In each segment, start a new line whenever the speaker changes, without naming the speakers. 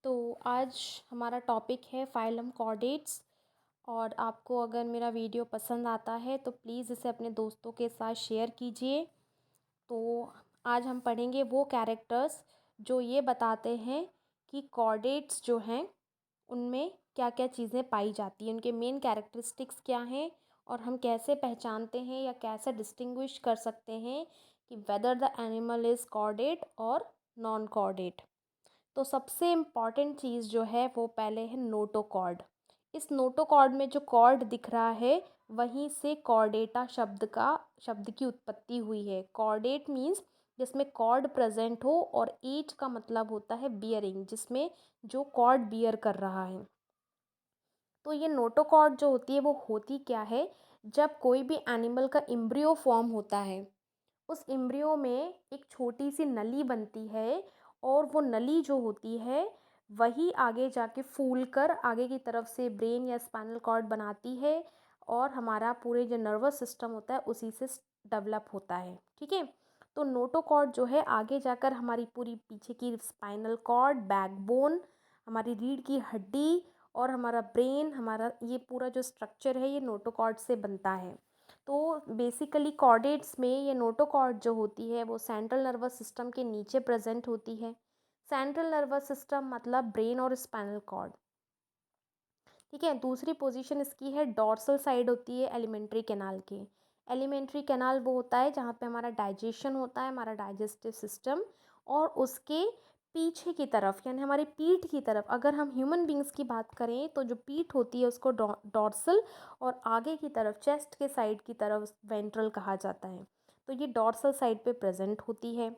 तो आज हमारा टॉपिक है फाइलम कॉर्डेट्स। और आपको अगर मेरा वीडियो पसंद आता है तो प्लीज़ इसे अपने दोस्तों के साथ शेयर कीजिए। तो आज हम पढ़ेंगे वो कैरेक्टर्स जो ये बताते हैं कि कॉर्डेट्स जो हैं उनमें क्या क्या चीज़ें पाई जाती हैं, उनके मेन कैरेक्टरिस्टिक्स क्या हैं और हम कैसे पहचानते हैं या कैसे डिस्टिंग्विश कर सकते हैं कि whether the animal is chordate और नॉन कॉर्डेट। तो सबसे इम्पॉर्टेंट चीज़ जो है वो पहले है नोटोकॉर्ड। इस नोटोकॉर्ड में जो कॉर्ड दिख रहा है वहीं से कॉर्डेटा शब्द की उत्पत्ति हुई है। कॉर्डेट मीन्स जिसमें कॉर्ड प्रेजेंट हो, और एट का मतलब होता है बियरिंग, जिसमें जो कॉर्ड बियर कर रहा है। तो ये नोटोकॉर्ड जो होती है वो होती क्या है, जब कोई भी एनिमल का एम्ब्रियो फॉर्म होता है उस एम्ब्रियो में एक छोटी सी नली बनती है, और वो नली जो होती है वही आगे जाके फूल कर आगे की तरफ से ब्रेन या स्पाइनल कॉर्ड बनाती है, और हमारा पूरे जो नर्वस सिस्टम होता है उसी से डेवलप होता है। ठीक है। तो नोटोकॉर्ड जो है आगे जाकर हमारी पूरी पीछे की स्पाइनल कॉर्ड, बैकबोन, हमारी रीढ़ की हड्डी और हमारा ब्रेन, हमारा ये पूरा जो स्ट्रक्चर है ये नोटोकॉर्ड से बनता है। तो बेसिकली कॉर्डेट्स में ये नोटोकॉर्ड जो होती है वो सेंट्रल नर्वस सिस्टम के नीचे प्रेजेंट होती है। सेंट्रल नर्वस सिस्टम मतलब ब्रेन और स्पाइनल कॉर्ड। ठीक है। दूसरी पोजीशन इसकी है डॉर्सल साइड होती है एलिमेंट्री कैनाल के। एलिमेंट्री कैनाल वो होता है जहाँ पे हमारा डाइजेशन होता है, हमारा डाइजेस्टिव सिस्टम, और उसके पीछे की तरफ यानी हमारी पीठ की तरफ, अगर हम ह्यूमन बींग्स की बात करें तो जो पीठ होती है उसको डॉर्सल, और आगे की तरफ चेस्ट के साइड की तरफ वेंट्रल कहा जाता है। तो ये डॉर्सल साइड पे प्रेजेंट होती है।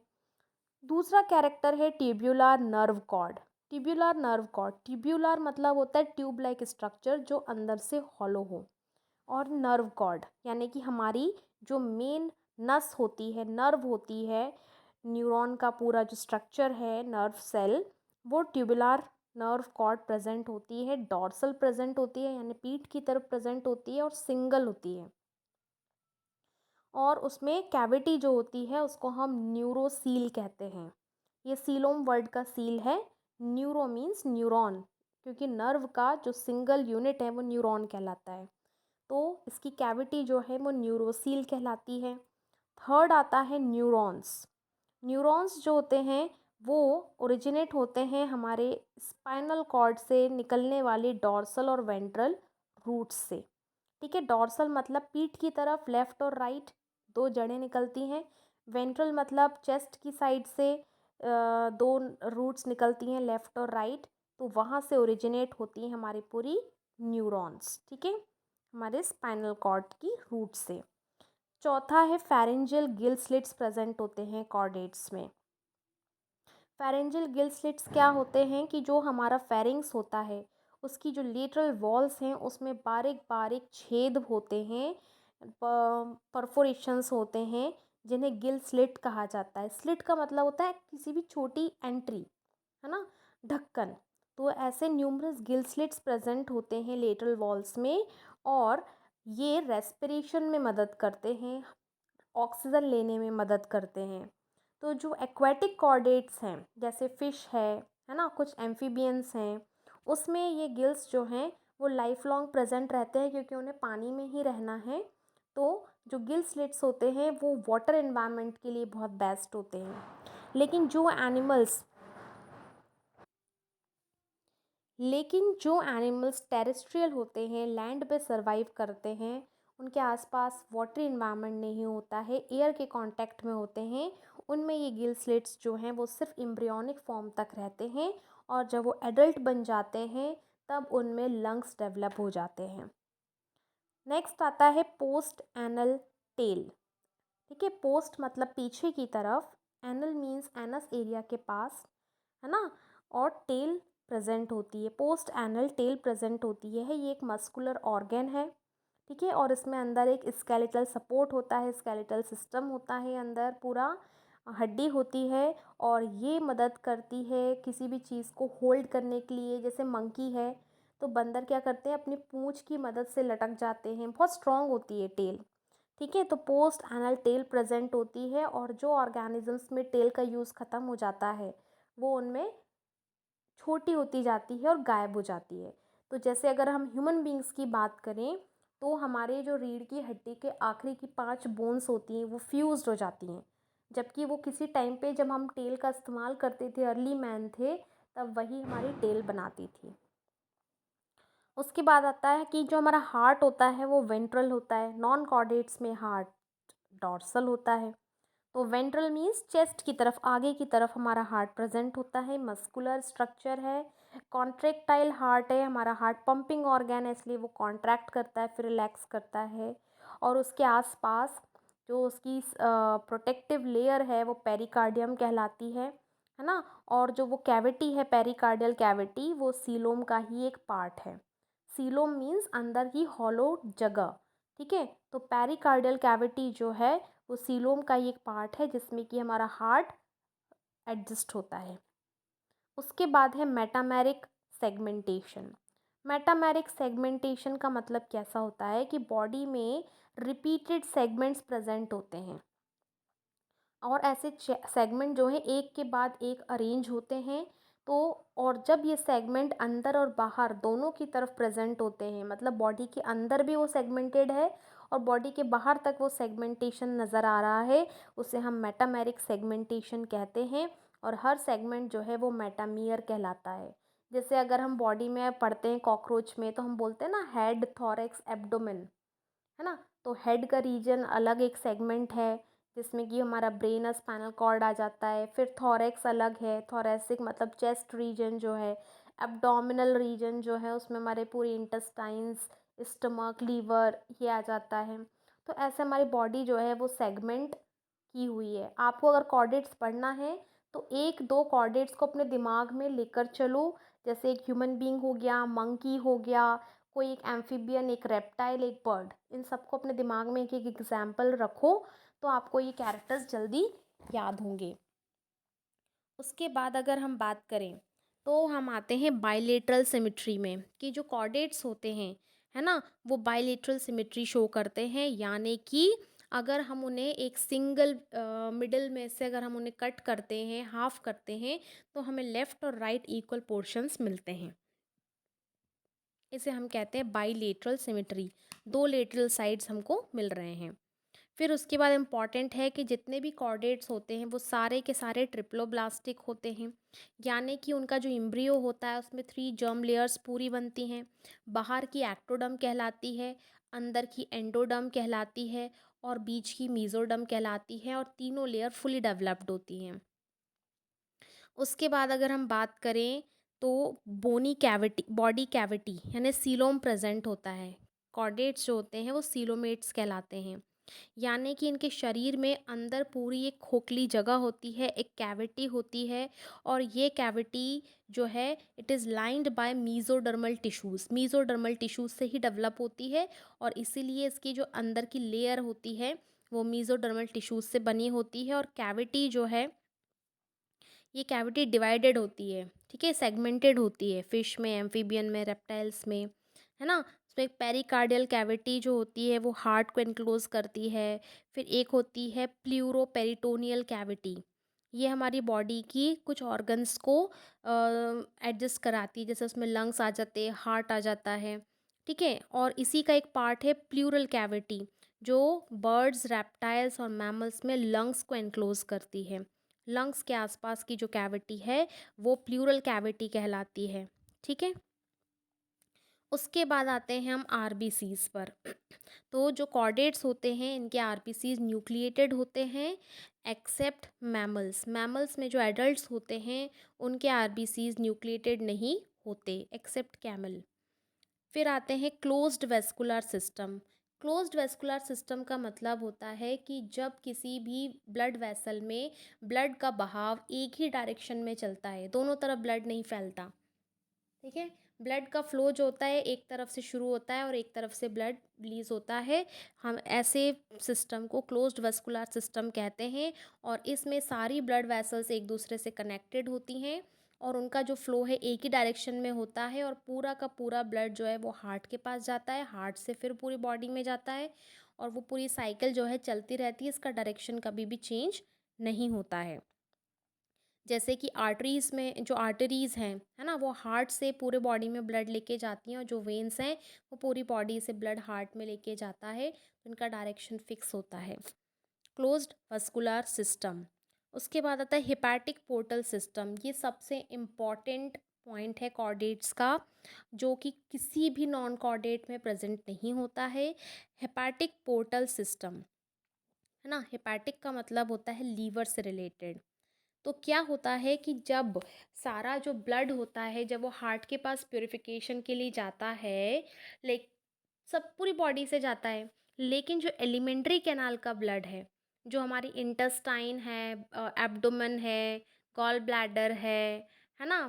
दूसरा कैरेक्टर है tubular nerve cord. Tubular nerve cord, tubular मतलब होता है ट्यूब लाइक स्ट्रक्चर जो अंदर से हॉलो हो, और नर्व कॉर्ड यानी कि हमारी जो मेन नस होती है, नर्व होती है, न्यूरॉन का पूरा जो स्ट्रक्चर है, नर्व सेल, वो ट्यूबुलर नर्व कॉर्ड प्रेजेंट होती है, डॉर्सल प्रेजेंट होती है यानी पीठ की तरफ प्रेजेंट होती है, और सिंगल होती है। और उसमें कैविटी जो होती है उसको हम न्यूरोसील कहते हैं। ये सीलोम वर्ड का सील है। न्यूरो मीन्स न्यूरॉन, क्योंकि नर्व का जो सिंगल यूनिट है वो न्यूरॉन कहलाता है। तो इसकी कैविटी जो है वो न्यूरोसील कहलाती है। थर्ड आता है न्यूरॉन्स। न्यूरॉन्स जो होते हैं वो ओरिजिनेट होते हैं हमारे स्पाइनल कॉर्ड से निकलने वाली डॉर्सल और वेंट्रल रूट्स से। ठीक है। डॉर्सल मतलब पीठ की तरफ, लेफ़्ट और राइट दो जड़ें निकलती हैं। वेंट्रल मतलब चेस्ट की साइड से दो रूट्स निकलती हैं, लेफ़्ट और राइट। तो वहाँ से ओरिजिनेट होती हैं हमारी पूरी न्यूरॉन्स। ठीक है, हमारे स्पाइनल कॉर्ड की रूट से। चौथा है फेरेंजियल गिल स्लिट्स प्रेजेंट होते हैं कॉर्डेट्स में। फेरेंजियल गिल स्लिट्स क्या होते हैं कि जो हमारा फेरिंग्स होता है उसकी जो लेटरल वॉल्स हैं उसमें बारीक बारीक छेद होते हैं, परफोरेशंस होते हैं, जिन्हें गिल स्लिट कहा जाता है। स्लिट का मतलब होता है किसी भी छोटी एंट्री, है ना, ढक्कन। तो ऐसे न्यूमरस गिल स्लिट्स प्रेजेंट होते हैं लेटरल वॉल्स में, और ये रेस्पिरेशन में मदद करते हैं, ऑक्सीजन लेने में मदद करते हैं। तो जो एक्वेटिक कॉर्डेट्स हैं जैसे फ़िश है ना, कुछ एम्फीबियंस हैं, उसमें ये गिल्स जो हैं वो लाइफ लॉन्ग प्रेजेंट रहते हैं क्योंकि उन्हें पानी में ही रहना है। तो जो गिल स्लिट्स होते हैं वो वाटर एनवायरनमेंट के लिए बहुत बेस्ट होते हैं। लेकिन जो एनिमल्स टेरेस्ट्रियल होते हैं, लैंड पे सरवाइव करते हैं, उनके आसपास वाटर इन्वायरमेंट नहीं होता है, एयर के कांटेक्ट में होते हैं, उनमें ये गिल स्लिट्स जो हैं वो सिर्फ एम्ब्रियोनिक फॉर्म तक रहते हैं, और जब वो एडल्ट बन जाते हैं तब उनमें लंग्स डेवलप हो जाते हैं। नेक्स्ट आता है पोस्ट एनल टेल। ठीक है। पोस्ट मतलब पीछे की तरफ, एनल मीन्स एनस एरिया के पास, है ना, और टेल प्रेजेंट होती है। पोस्ट एनल टेल प्रेजेंट होती है। ये एक मस्कुलर ऑर्गन है। ठीक है। और इसमें अंदर एक स्केलेटल सपोर्ट होता है, स्केलेटल सिस्टम होता है, अंदर पूरा हड्डी होती है, और ये मदद करती है किसी भी चीज़ को होल्ड करने के लिए। जैसे मंकी है तो बंदर क्या करते हैं, अपनी पूंछ की मदद से लटक जाते हैं, बहुत स्ट्रांग होती है टेल। ठीक है। तो पोस्ट एनल टेल प्रेजेंट होती है, और जो ऑर्गेनिजम्स में टेल का यूज़ ख़त्म हो जाता है वो उनमें छोटी होती जाती है और गायब हो जाती है। तो जैसे अगर हम ह्यूमन बींग्स की बात करें तो हमारे जो रीढ़ की हड्डी के आखिरी की 5 बोन्स होती हैं वो फ्यूज़्ड हो जाती हैं। जबकि वो किसी टाइम पे जब हम टेल का इस्तेमाल करते थे, अर्ली मैन थे, तब वही हमारी टेल बनाती थी। उसके बाद आता है कि जो हमारा हार्ट होता है वो वेंट्रल होता है, नॉन कॉर्डेट्स में हार्ट डॉर्सल होता है। तो वेंट्रल मीन्स चेस्ट की तरफ, आगे की तरफ हमारा हार्ट प्रेजेंट होता है, मस्कुलर स्ट्रक्चर है। कॉन्ट्रेक्टाइल हार्ट है, हमारा हार्ट पंपिंग ऑर्गन है, इसलिए वो कॉन्ट्रैक्ट करता है फिर रिलैक्स करता है। और उसके आसपास जो उसकी प्रोटेक्टिव लेयर है वो पेरिकार्डियम कहलाती है ना। और जो वो कैविटी है, पेरिकार्डियल कैविटी, वो सीलोम का ही एक पार्ट है। सीलोम मीन्स अंदर की हॉलो जगह, ठीक है। तो पेरिकार्डियल कैविटी जो है वो सीलोम का ही एक पार्ट है जिसमें कि हमारा हार्ट एडजस्ट होता है। उसके बाद है मेटामेरिक सेगमेंटेशन। मेटामेरिक सेगमेंटेशन का मतलब कैसा होता है कि बॉडी में रिपीटेड सेगमेंट्स प्रेजेंट होते हैं और ऐसे सेगमेंट जो है एक के बाद एक अरेंज होते हैं। तो और जब ये सेगमेंट अंदर और बाहर दोनों की तरफ प्रेजेंट होते हैं, मतलब बॉडी के अंदर भी वो सेगमेंटेड है और बॉडी के बाहर तक वो सेगमेंटेशन नज़र आ रहा है, उसे हम मेटामेरिक सेगमेंटेशन कहते हैं। और हर सेगमेंट जो है वो मेटामियर कहलाता है। जैसे अगर हम बॉडी में पढ़ते हैं कॉकरोच में तो हम बोलते हैं ना हेड, थॉरैक्स, एब्डोमेन, है ना। तो हेड का रीजन अलग एक सेगमेंट है जिसमें कि हमारा ब्रेन और स्पाइनल कॉर्ड आ जाता है। फिर थॉरैक्स अलग है, थॉरैसिक मतलब चेस्ट रीजन जो है। एब्डोमिनल रीजन जो है उसमें हमारे पूरे इंटेस्टाइन्स, स्टमक, लीवर ये आ जाता है। तो ऐसे हमारी बॉडी जो है वो सेगमेंट की हुई है। आपको अगर कॉर्डेट्स पढ़ना है तो एक दो कॉर्डेट्स को अपने दिमाग में लेकर चलो। जैसे एक ह्यूमन बीइंग हो गया, मंकी हो गया, कोई एक एम्फीबियन, एक रेप्टाइल, एक बर्ड, इन सबको अपने दिमाग में एक एक एग्जाम्पल रखो तो आपको ये कैरेक्टर्स जल्दी याद होंगे। उसके बाद अगर हम बात करें तो हम आते हैं बाइलेटरल सिमिट्री में कि जो कॉर्डेट्स होते हैं, है ना, वो बाइलेटरल सिमिट्री शो करते हैं। यानी कि अगर हम उन्हें एक सिंगल मिडल में से अगर हम उन्हें कट करते हैं, हाफ करते हैं, तो हमें लेफ़्ट और राइट इक्वल पोर्शंस मिलते हैं। इसे हम कहते हैं बाइलेटरल सिमिट्री, दो लेटरल साइड्स हमको मिल रहे हैं। फिर उसके बाद इम्पॉर्टेंट है कि जितने भी कॉर्डेट्स होते हैं वो सारे के सारे ट्रिप्लोब्लास्टिक होते हैं। यानी कि उनका जो एम्ब्रियो होता है उसमें 3 जर्म लेयर्स पूरी बनती हैं। बाहर की एक्टोडर्म कहलाती है, अंदर की एंडोडर्म कहलाती है और बीच की मेसोडर्म कहलाती है और तीनों लेयर फुली डेवलप्ड होती हैं। उसके बाद अगर हम बात करें तो बोनी कैविटी, बॉडी कैविटी यानी सीलोम प्रेजेंट होता है। कॉर्डेट्स जो होते हैं वो सीलोमेट्स कहलाते हैं। यानी कि इनके शरीर में अंदर पूरी एक खोखली जगह होती है, एक कैविटी होती है और ये कैविटी जो है it is lined by mesodermal tissues, mesodermal tissues से ही डेवलप होती है और इसीलिए इसकी जो अंदर की लेयर होती है वो मीज़ोडर्मल टिश्यूज़ से बनी होती है। और कैविटी जो है ये कैविटी डिवाइडेड होती है, ठीक है, सेगमेंटेड होती है, फिश में, एम्फीबियन में, रेप्टाइल्स में, है ना। उसमें एक पेरिकार्डियल कैविटी जो होती है वो हार्ट को इनक्लोज करती है। फिर एक होती है प्लूरोपेरिटोनियल कैविटी, ये हमारी बॉडी की कुछ ऑर्गन्स को एडजस्ट कराती है, जैसे उसमें लंग्स आ जाते हैं, हार्ट आ जाता है, ठीक है। और इसी का एक पार्ट है प्लूरल कैविटी जो बर्ड्स, रेप्टाइल्स और मैमल्स में लंग्स को एनक्लोज करती है। लंग्स के आसपास की जो कैविटी है वो प्लूरल कैविटी कहलाती है, ठीक है। उसके बाद आते हैं हम आरबीसीज पर। तो जो कॉर्डेट्स होते हैं इनके आरबीसीज न्यूक्लिएटेड होते हैं एक्सेप्ट मैमल्स। मैमल्स में जो एडल्ट्स होते हैं उनके आरबीसीज न्यूक्लिएटेड नहीं होते एक्सेप्ट कैमल। फिर आते हैं closed vascular system. Closed vascular system का मतलब होता है कि जब किसी भी ब्लड वेसल में ब्लड का बहाव एक ही डायरेक्शन में चलता है, दोनों तरफ ब्लड नहीं फैलता, ठीक है। ब्लड का फ्लो जो होता है एक तरफ से शुरू होता है और एक तरफ से ब्लड रिलीज होता है। हम ऐसे सिस्टम को क्लोज्ड वेस्कुलर सिस्टम कहते हैं और इसमें सारी ब्लड वेसल्स एक दूसरे से कनेक्टेड होती हैं और उनका जो फ्लो है एक ही डायरेक्शन में होता है और पूरा का पूरा ब्लड जो है वो हार्ट के पास जाता है, हार्ट से फिर पूरी बॉडी में जाता है और वो पूरी साइकिल जो है चलती रहती है, इसका डायरेक्शन कभी भी चेंज नहीं होता है। जैसे कि आर्टरीज़ में जो आर्टरीज़ हैं, है ना, वो हार्ट से पूरे बॉडी में ब्लड लेके जाती हैं, और जो वेन्स हैं वो पूरी बॉडी से ब्लड हार्ट में लेके जाता है, तो इनका डायरेक्शन फिक्स होता है। Closed vascular system. उसके बाद आता है हिपैटिक पोर्टल सिस्टम। ये सबसे इम्पॉर्टेंट पॉइंट है कॉर्डेट्स का, जो कि किसी भी नॉन कॉर्डेट में प्रेजेंट नहीं होता है। हिपैटिक पोर्टल सिस्टम, है ना, हिपैटिक का मतलब होता है लीवर से रिलेटेड। तो क्या होता है कि जब सारा जो ब्लड होता है, जब वो हार्ट के पास प्योरिफिकेशन के लिए जाता है, लाइक सब पूरी बॉडी से जाता है, लेकिन जो एलिमेंट्री कैनाल का ब्लड है, जो हमारी इंटेस्टाइन है, एब्डोमेन है, गॉल ब्लैडर है ना,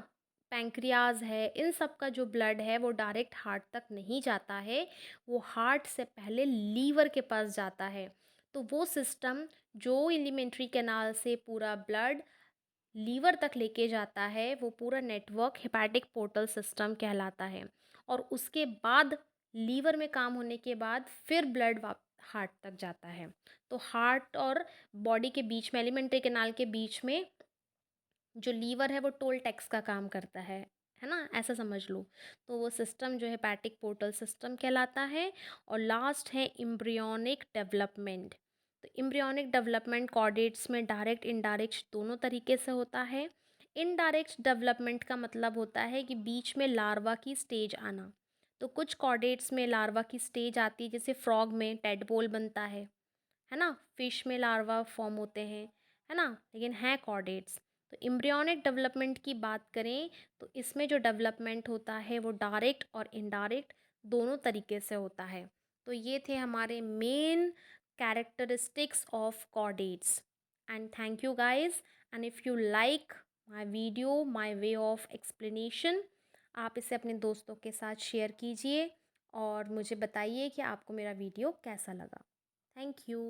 पैंक्रियाज है, इन सब का जो ब्लड है वो डायरेक्ट हार्ट तक नहीं जाता है, वो हार्ट से पहले लीवर के पास जाता है। तो वो सिस्टम जो एलिमेंट्री कैनाल से पूरा ब्लड लीवर तक लेके जाता है, वो पूरा नेटवर्क हेपैटिक पोर्टल सिस्टम कहलाता है। और उसके बाद लीवर में काम होने के बाद फिर ब्लड हार्ट तक जाता है। तो हार्ट और बॉडी के बीच में, एलिमेंट्री कैनाल के बीच में जो लीवर है वो टोल टैक्स का काम करता है ना, ऐसा समझ लो। तो वो सिस्टम जो हेपैटिक पोर्टल सिस्टम कहलाता है। और लास्ट है एम्ब्रियोनिक डेवलपमेंट। तो एम्ब्रियोनिक डेवलपमेंट कॉर्डेट्स में डायरेक्ट इनडायरेक्ट दोनों तरीके से होता है। इनडायरेक्ट डेवलपमेंट का मतलब होता है कि बीच में लार्वा की स्टेज आना। तो कुछ कॉर्डेट्स में लार्वा की स्टेज आती है, जैसे फ्रॉग में टेडपोल बनता है ना, फिश में लार्वा फॉर्म होते हैं, है ना, लेकिन हैं कॉर्डेट्स। तो एम्ब्रियोनिक डेवलपमेंट की बात करें तो इसमें जो डेवलपमेंट होता है वो डायरेक्ट और इनडायरेक्ट दोनों तरीके से होता है। तो ये थे हमारे main characteristics of chordates. And thank you guys. And if you like my video, my way of explanation, आप इसे अपने दोस्तों के साथ शेयर कीजिए और मुझे बताइए कि आपको मेरा वीडियो कैसा लगा। Thank you.